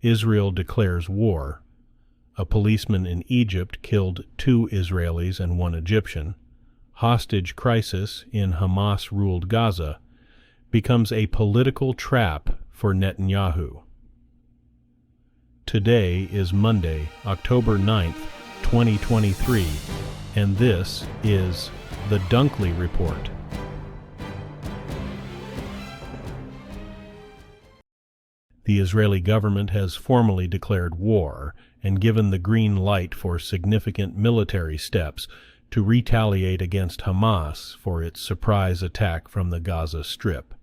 Israel declares war. A policeman in Egypt killed 2 Israelis and 1 Egyptian. Hostage crisis in Hamas-ruled Gaza becomes a political trap for Netanyahu. Today is Monday, October 9th, 2023, and this is the Dunkley Report. The Israeli government has formally declared war and given the green light for significant military steps to retaliate against Hamas for its surprise attack from the Gaza Strip.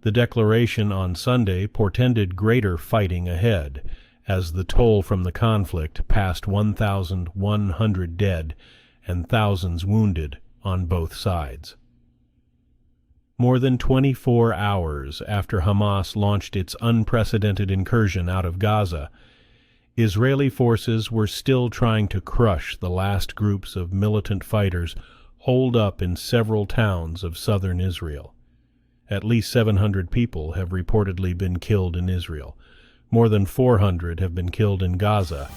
The declaration on Sunday portended greater fighting ahead, as the toll from the conflict passed 1,100 dead and thousands wounded on both sides. More than 24 hours after Hamas launched its unprecedented incursion out of Gaza, Israeli forces were still trying to crush the last groups of militant fighters holed up in several towns of southern Israel. At least 700 people have reportedly been killed in Israel. More than 400 have been killed in Gaza.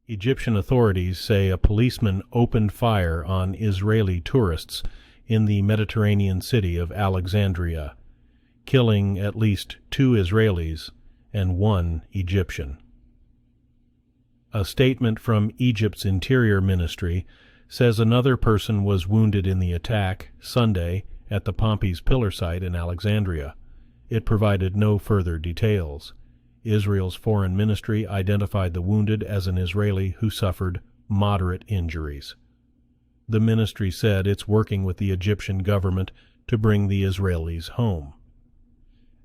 Egyptian authorities say a policeman opened fire on Israeli tourists in the Mediterranean city of Alexandria, killing at least 2 Israelis and 1 Egyptian. A statement from Egypt's Interior Ministry says another person was wounded in the attack Sunday at the Pompey's Pillar site in Alexandria. It provided no further details. Israel's foreign ministry identified the wounded as an Israeli who suffered moderate injuries. The ministry said it's working with the Egyptian government to bring the Israelis home.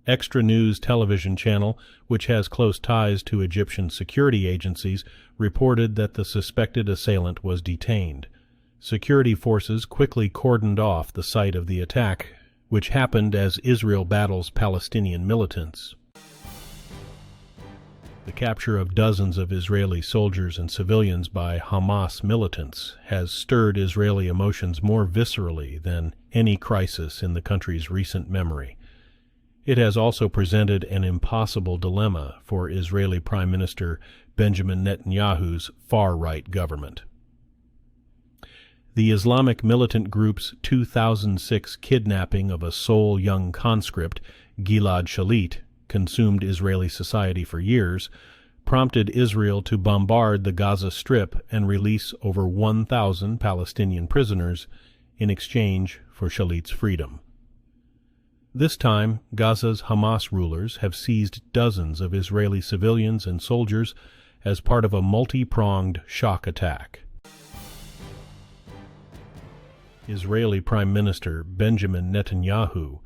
Extra News television channel, which has close ties to Egyptian security agencies, reported that the suspected assailant was detained. Security forces quickly cordoned off the site of the attack, which happened as Israel battles Palestinian militants. The capture of dozens of Israeli soldiers and civilians by Hamas militants has stirred Israeli emotions more viscerally than any crisis in the country's recent memory. It has also presented an impossible dilemma for Israeli Prime Minister Benjamin Netanyahu's far-right government. The Islamic militant group's 2006 kidnapping of a sole young conscript, Gilad Shalit, consumed Israeli society for years, prompted Israel to bombard the Gaza Strip and release over 1,000 Palestinian prisoners in exchange for Shalit's freedom. This time, Gaza's Hamas rulers have seized dozens of Israeli civilians and soldiers as part of a multi-pronged shock attack. Israeli Prime Minister Benjamin Netanyahu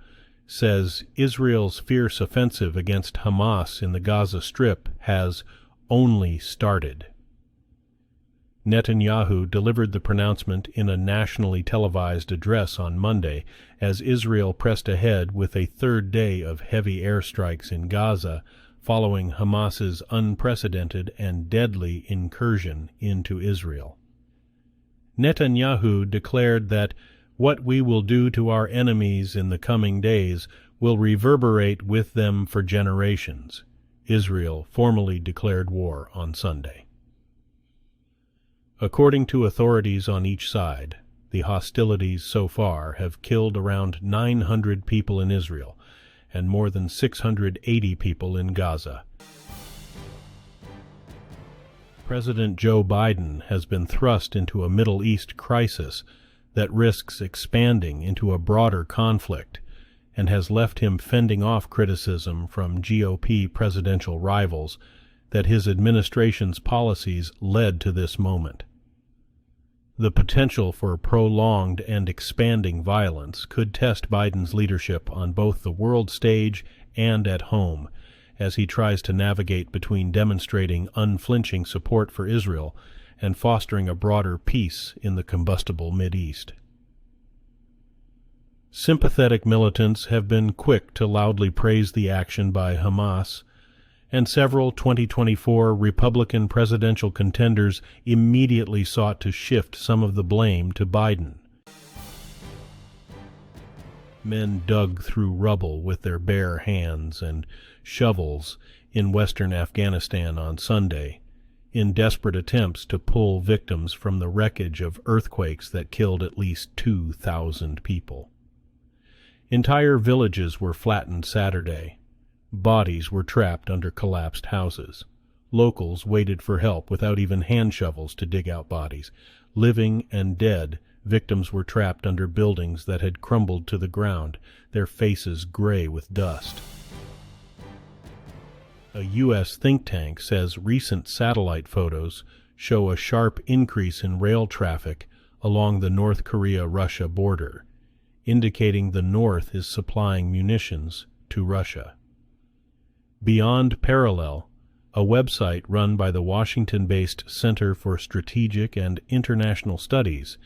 says Israel's fierce offensive against Hamas in the Gaza Strip has only started. Netanyahu delivered the pronouncement in a nationally televised address on Monday as Israel pressed ahead with a third day of heavy airstrikes in Gaza following Hamas's unprecedented and deadly incursion into Israel. Netanyahu declared that what we will do to our enemies in the coming days will reverberate with them for generations. Israel formally declared war on Sunday. According to authorities on each side, the hostilities so far have killed around 900 people in Israel and more than 680 people in Gaza. President Joe Biden has been thrust into a Middle East crisis that risks expanding into a broader conflict and has left him fending off criticism from GOP presidential rivals that his administration's policies led to this moment. The potential for prolonged and expanding violence could test Biden's leadership on both the world stage and at home, as he tries to navigate between demonstrating unflinching support for Israel and fostering a broader peace in the combustible Mideast. Sympathetic militants have been quick to loudly praise the action by Hamas, and several 2024 Republican presidential contenders immediately sought to shift some of the blame to Biden. Men dug through rubble with their bare hands and shovels in western Afghanistan on Sunday, in desperate attempts to pull victims from the wreckage of earthquakes that killed at least 2,000 people. Entire villages were flattened Saturday. Bodies were trapped under collapsed houses. Locals waited for help without even hand shovels to dig out bodies. Living and dead, victims were trapped under buildings that had crumbled to the ground, their faces gray with dust. A U.S. think tank says recent satellite photos show a sharp increase in rail traffic along the North Korea-Russia border, indicating the North is supplying munitions to Russia. Beyond Parallel, a website run by the Washington-based Center for Strategic and International Studies,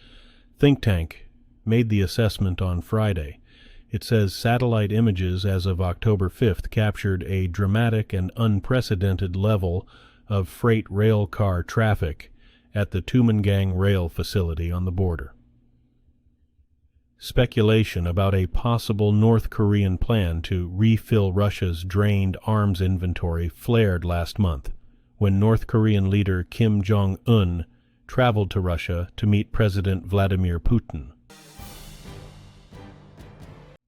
think tank made the assessment on Friday. It says satellite images as of October 5th captured a dramatic and unprecedented level of freight rail car traffic at the Tumangang rail facility on the border. Speculation about a possible North Korean plan to refill Russia's drained arms inventory flared last month, when North Korean leader Kim Jong-un traveled to Russia to meet President Vladimir Putin.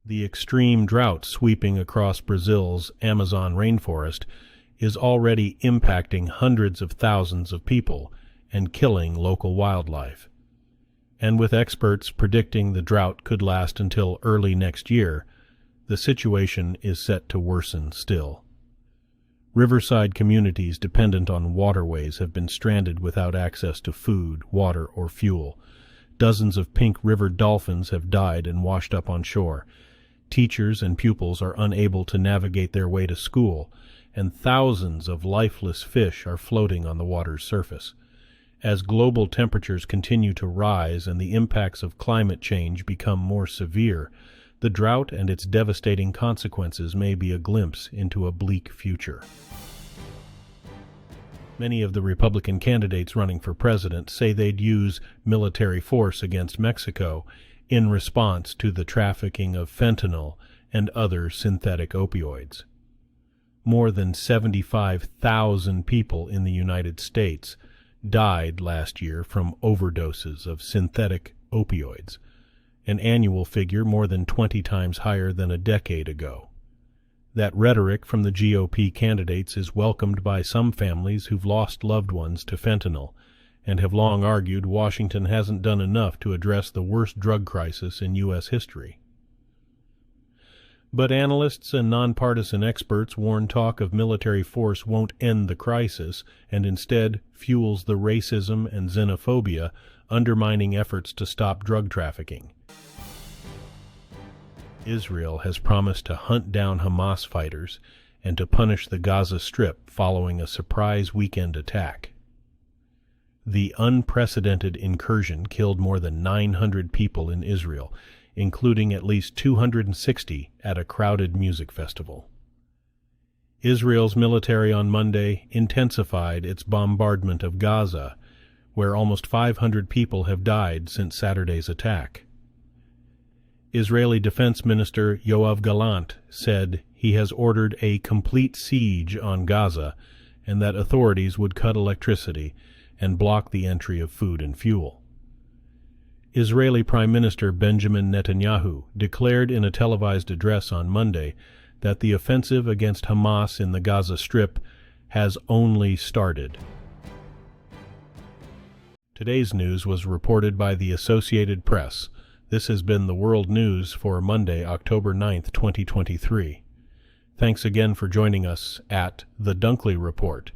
The extreme drought sweeping across Brazil's Amazon rainforest is already impacting hundreds of thousands of people and killing local wildlife. And with experts predicting the drought could last until early next year, the situation is set to worsen still. Riverside communities dependent on waterways have been stranded without access to food, water, or fuel. Dozens of pink river dolphins have died and washed up on shore. Teachers and pupils are unable to navigate their way to school, and thousands of lifeless fish are floating on the water's surface. As global temperatures continue to rise and the impacts of climate change become more severe, the drought and its devastating consequences may be a glimpse into a bleak future. Many of the Republican candidates running for president say they'd use military force against Mexico in response to the trafficking of fentanyl and other synthetic opioids. More than 75,000 people in the United States died last year from overdoses of synthetic opioids, an annual figure more than 20 times higher than a decade ago. That rhetoric from the GOP candidates is welcomed by some families who've lost loved ones to fentanyl and have long argued Washington hasn't done enough to address the worst drug crisis in U.S. history. But analysts and nonpartisan experts warn talk of military force won't end the crisis and instead fuels the racism and xenophobia undermining efforts to stop drug trafficking. Israel has promised to hunt down Hamas fighters and to punish the Gaza Strip following a surprise weekend attack. The unprecedented incursion killed more than 900 people in Israel, including at least 260 at a crowded music festival. Israel's military on Monday intensified its bombardment of Gaza, where almost 500 people have died since Saturday's attack. Israeli Defense Minister Yoav Gallant said he has ordered a complete siege on Gaza and that authorities would cut electricity and block the entry of food and fuel. Israeli Prime Minister Benjamin Netanyahu declared in a televised address on Monday that the offensive against Hamas in the Gaza Strip has only started. Today's news was reported by the Associated Press. This has been the World News for Monday, October 9th, 2023. Thanks again for joining us at The Dunkley Report,